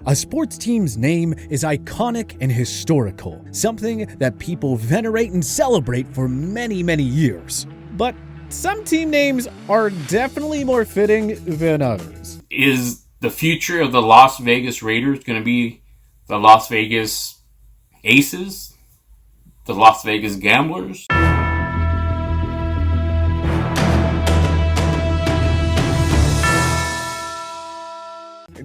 A sports team's name is iconic and historical, something that people venerate and celebrate for many, many years. But some team names are definitely more fitting than others. Is the future of the Las Vegas Raiders going to be the Las Vegas Aces? The Las Vegas Gamblers?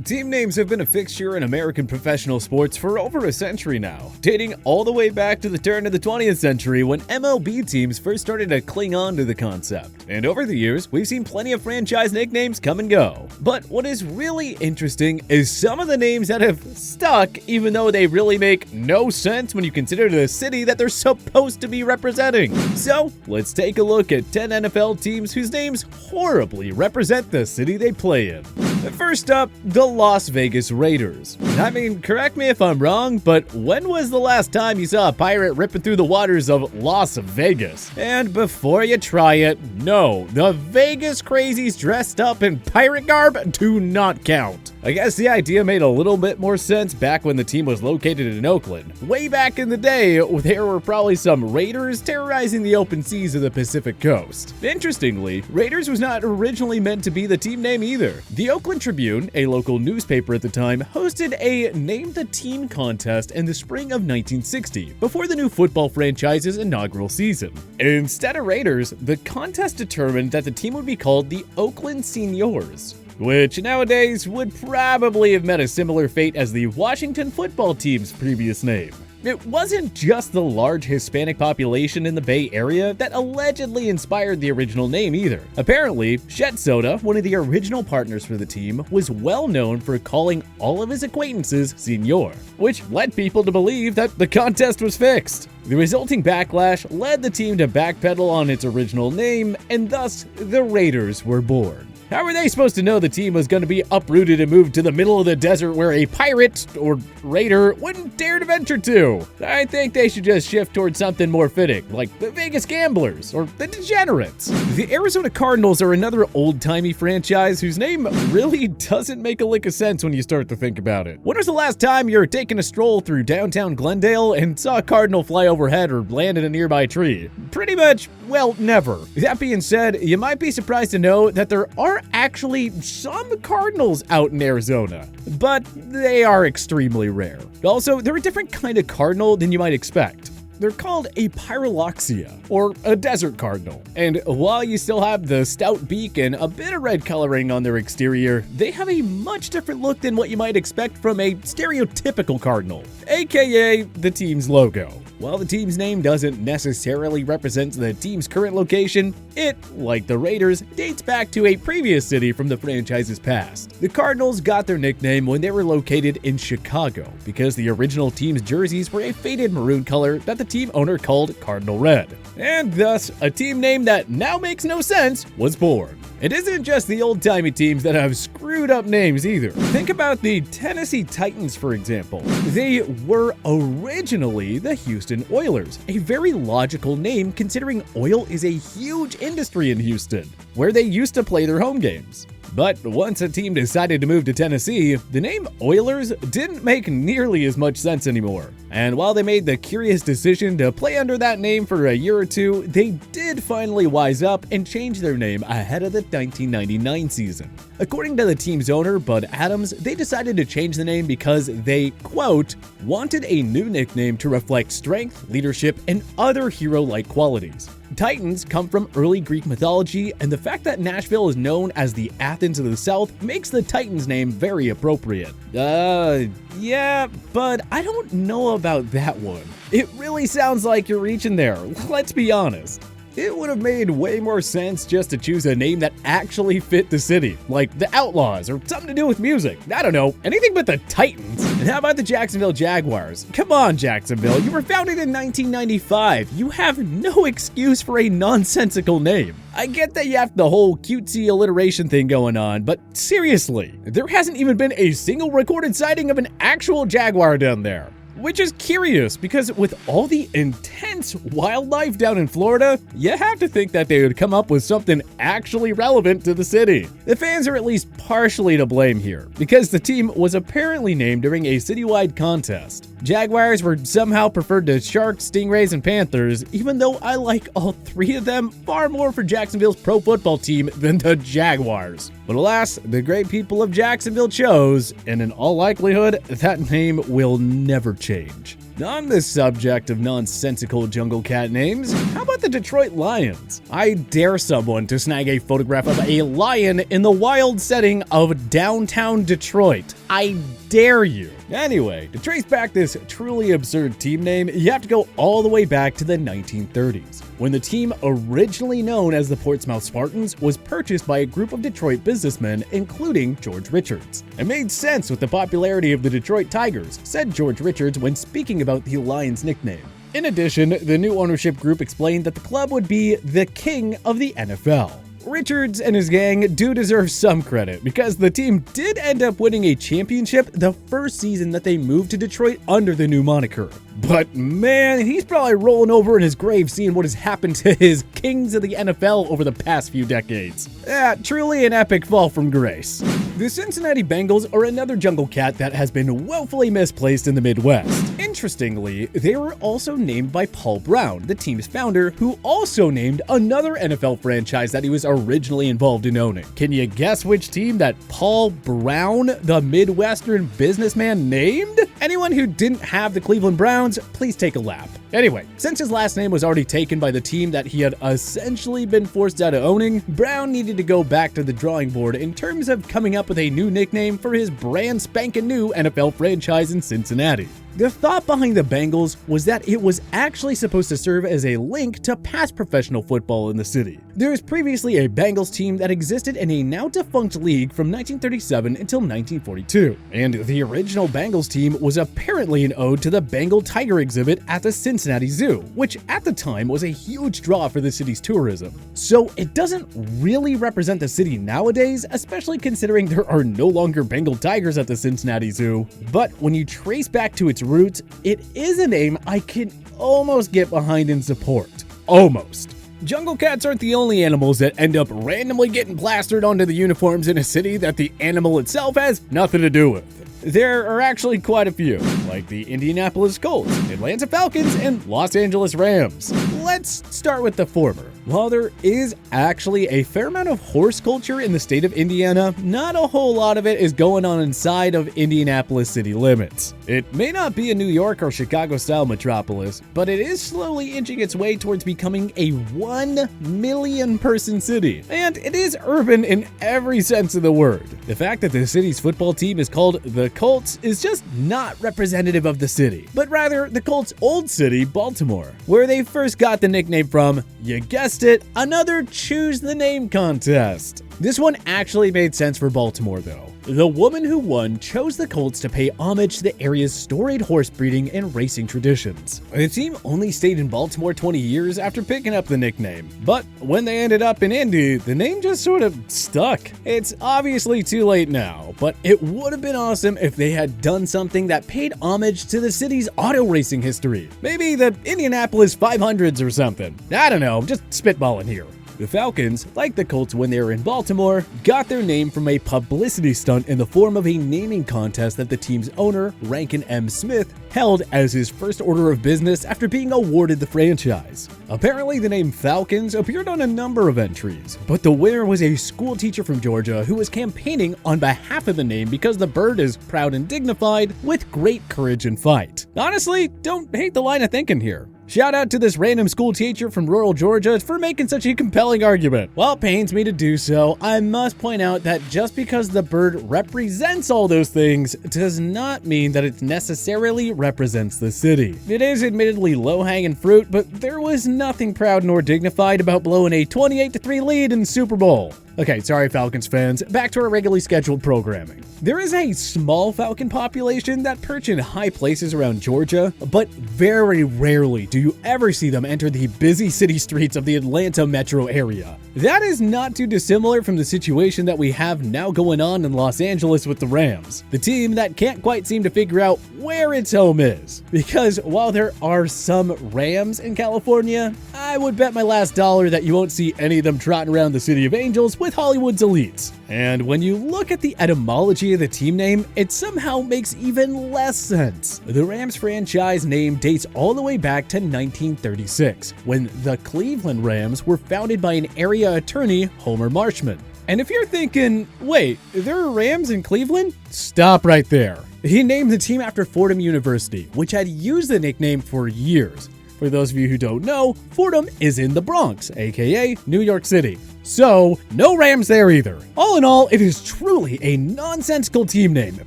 Team names have been a fixture in American professional sports for over a century now, dating all the way back to the turn of the 20th century when MLB teams first started to cling on to the concept. And over the years, we've seen plenty of franchise nicknames come and go. But what is really interesting is some of the names that have stuck, even though they really make no sense when you consider the city that they're supposed to be representing. So, let's take a look at 10 NFL teams whose names horribly represent the city they play in. First up, the Las Vegas Raiders. I mean, correct me if I'm wrong, but when was the last time you saw a pirate ripping through the waters of Las Vegas? And before you try it, no, the Vegas crazies dressed up in pirate garb do not count. I guess the idea made a little bit more sense back when the team was located in Oakland. Way back in the day, there were probably some raiders terrorizing the open seas of the Pacific coast. Interestingly, Raiders was not originally meant to be the team name either. The Oakland Tribune, a local newspaper at the time, hosted a Name the Team contest in the spring of 1960, before the new football franchise's inaugural season. Instead of Raiders, the contest determined that the team would be called the Oakland Seniors, which nowadays would probably have met a similar fate as the Washington football team's previous name. It wasn't just the large Hispanic population in the Bay Area that allegedly inspired the original name either. Apparently, Shed Soda, one of the original partners for the team, was well known for calling all of his acquaintances Senor, which led people to believe that the contest was fixed. The resulting backlash led the team to backpedal on its original name, and thus the Raiders were born. How were they supposed to know the team was going to be uprooted and moved to the middle of the desert where a pirate or raider wouldn't dare to venture to? I think they should just shift towards something more fitting, like the Vegas Gamblers or the Degenerates. The Arizona Cardinals are another old-timey franchise whose name really doesn't make a lick of sense when you start to think about it. When was the last time you were taking a stroll through downtown Glendale and saw a cardinal fly overhead or land in a nearby tree? Pretty much, well, never. That being said, you might be surprised to know that there are actually some cardinals out in Arizona, but they are extremely rare. Also, they're a different kind of cardinal than you might expect. They're called a pyraloxia, or a desert cardinal. And while you still have the stout beak and a bit of red coloring on their exterior, they have a much different look than what you might expect from a stereotypical cardinal, aka the team's logo. While the team's name doesn't necessarily represent the team's current location, it, like the Raiders, dates back to a previous city from the franchise's past. The Cardinals got their nickname when they were located in Chicago, because the original team's jerseys were a faded maroon color that the team owner called Cardinal Red. And thus, a team name that now makes no sense was born. It isn't just the old-timey teams that have screwed up names either. Think about the Tennessee Titans, for example. They were originally the Houston Oilers, a very logical name considering oil is a huge industry in Houston, where they used to play their home games. But once a team decided to move to Tennessee, the name Oilers didn't make nearly as much sense anymore. And while they made the curious decision to play under that name for a year or two, they did finally wise up and change their name ahead of the 1999 season. According to the team's owner, Bud Adams, they decided to change the name because they, quote, wanted a new nickname to reflect strength, leadership, and other hero-like qualities. Titans come from early Greek mythology, and the fact that Nashville is known as the Athens of the South makes the Titans name very appropriate. Yeah, but I don't know about that one. It really sounds like you're reaching there, let's be honest. It would have made way more sense just to choose a name that actually fit the city, like the Outlaws or something to do with music. I don't know, anything but the Titans. And how about the Jacksonville Jaguars? Come on, Jacksonville, you were founded in 1995. You have no excuse for a nonsensical name. I get that you have the whole cutesy alliteration thing going on, but seriously, there hasn't even been a single recorded sighting of an actual jaguar down there. Which is curious because with all the intense wildlife down in Florida, you have to think that they would come up with something actually relevant to the city. The fans are at least partially to blame here because the team was apparently named during a citywide contest. Jaguars were somehow preferred to Sharks, Stingrays, and Panthers, even though I like all three of them far more for Jacksonville's pro football team than the Jaguars. But alas, the great people of Jacksonville chose, and in all likelihood, that name will never change. On the subject of nonsensical jungle cat names, how about the Detroit Lions? I dare someone to snag a photograph of a lion in the wild setting of downtown Detroit. I dare you. Anyway, to trace back this truly absurd team name, you have to go all the way back to the 1930s, when the team originally known as the Portsmouth Spartans was purchased by a group of Detroit businessmen, including George Richards. It made sense with the popularity of the Detroit Tigers, said George Richards when speaking about the Lions nickname. In addition, the new ownership group explained that the club would be the king of the NFL. Richards and his gang do deserve some credit because the team did end up winning a championship the first season that they moved to Detroit under the new moniker. But man, he's probably rolling over in his grave seeing what has happened to his kings of the NFL over the past few decades. Yeah, truly an epic fall from grace. The Cincinnati Bengals are another jungle cat that has been woefully misplaced in the Midwest. Interestingly, they were also named by Paul Brown, the team's founder, who also named another NFL franchise that he was originally involved in owning. Can you guess which team that Paul Brown, the Midwestern businessman, named? Anyone who didn't have the Cleveland Browns, please take a lap. Anyway, since his last name was already taken by the team that he had essentially been forced out of owning, Brown needed to go back to the drawing board in terms of coming up with a new nickname for his brand spanking new NFL franchise in Cincinnati. The thought behind the Bengals was that it was actually supposed to serve as a link to past professional football in the city. There was previously a Bengals team that existed in a now defunct league from 1937 until 1942, and the original Bengals team was apparently an ode to the Bengal tiger exhibit at the Cincinnati Zoo, which at the time was a huge draw for the city's tourism. So it doesn't really represent the city nowadays, especially considering there are no longer Bengal tigers at the Cincinnati Zoo, but when you trace back to its roots, it is a name I can almost get behind and support. Almost. Jungle cats aren't the only animals that end up randomly getting plastered onto the uniforms in a city that the animal itself has nothing to do with. There are actually quite a few, like the Indianapolis Colts, Atlanta Falcons, and Los Angeles Rams. Let's start with the former. While there is actually a fair amount of horse culture in the state of Indiana, not a whole lot of it is going on inside of Indianapolis city limits. It may not be a New York or Chicago-style metropolis, but it is slowly inching its way towards becoming a 1 million person city. And it is urban in every sense of the word. The fact that the city's football team is called the Colts is just not representative of the city, but rather the Colts' old city, Baltimore, where they first got the nickname from, you guessed it, another Choose the Name contest. This one actually made sense for Baltimore though. The woman who won chose the Colts to pay homage to the area's storied horse breeding and racing traditions. The team only stayed in Baltimore 20 years after picking up the nickname, but when they ended up in Indy, the name just sort of stuck. It's obviously too late now, but it would have been awesome if they had done something that paid homage to the city's auto racing history. Maybe the Indianapolis 500s or something. I don't know, just spitballing here. The Falcons, like the Colts when they were in Baltimore, got their name from a publicity stunt in the form of a naming contest that the team's owner, Rankin M. Smith, held as his first order of business after being awarded the franchise. Apparently, the name Falcons appeared on a number of entries, but the winner was a school teacher from Georgia who was campaigning on behalf of the name because the bird is proud and dignified with great courage and fight. Honestly, don't hate the line of thinking here. Shout out to this random school teacher from rural Georgia for making such a compelling argument. While it pains me to do so, I must point out that just because the bird represents all those things does not mean that it necessarily represents the city. It is admittedly low-hanging fruit, but there was nothing proud nor dignified about blowing a 28-3 lead in the Super Bowl. Okay, sorry Falcons fans, back to our regularly scheduled programming. There is a small Falcon population that perch in high places around Georgia, but very rarely do you ever see them enter the busy city streets of the Atlanta metro area. That is not too dissimilar from the situation that we have now going on in Los Angeles with the Rams, the team that can't quite seem to figure out where its home is. Because while there are some Rams in California, I would bet my last dollar that you won't see any of them trotting around the City of Angels with Hollywood's elites. And when you look at the etymology of the team name, it somehow makes even less sense. The Rams franchise name dates all the way back to 1936, when the Cleveland Rams were founded by an area attorney, Homer Marshman. And if you're thinking, wait, there are Rams in Cleveland? Stop right there. He named the team after Fordham University, which had used the nickname for years. For those of you who don't know, Fordham is in the Bronx, aka New York City. So, no Rams there either. All in all, it is truly a nonsensical team name,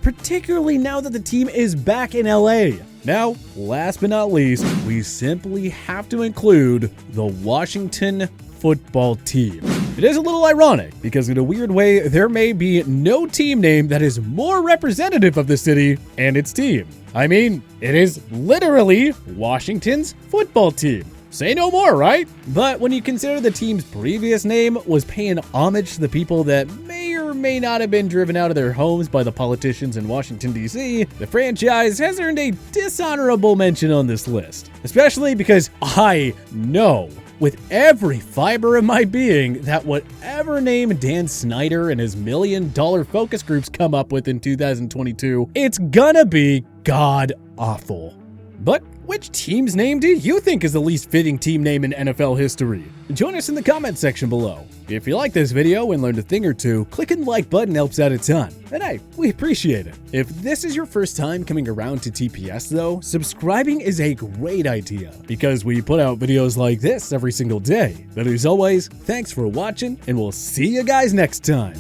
particularly now that the team is back in LA. Now, last but not least, we simply have to include the Washington football team. It is a little ironic because in a weird way, there may be no team name that is more representative of the city and its team. I mean, it is literally Washington's football team. Say no more, right? But when you consider the team's previous name was paying homage to the people that may or may not have been driven out of their homes by the politicians in Washington, D.C., the franchise has earned a dishonorable mention on this list. Especially because I know with every fiber of my being that whatever name Dan Snyder and his $1 million focus groups come up with in 2022, it's gonna be god-awful. But which team's name do you think is the least fitting team name in NFL history? Join us in the comments section below. If you like this video and learned a thing or two, clicking the like button helps out a ton. And hey, we appreciate it. If this is your first time coming around to TPS though, subscribing is a great idea because we put out videos like this every single day. But as always, thanks for watching and we'll see you guys next time.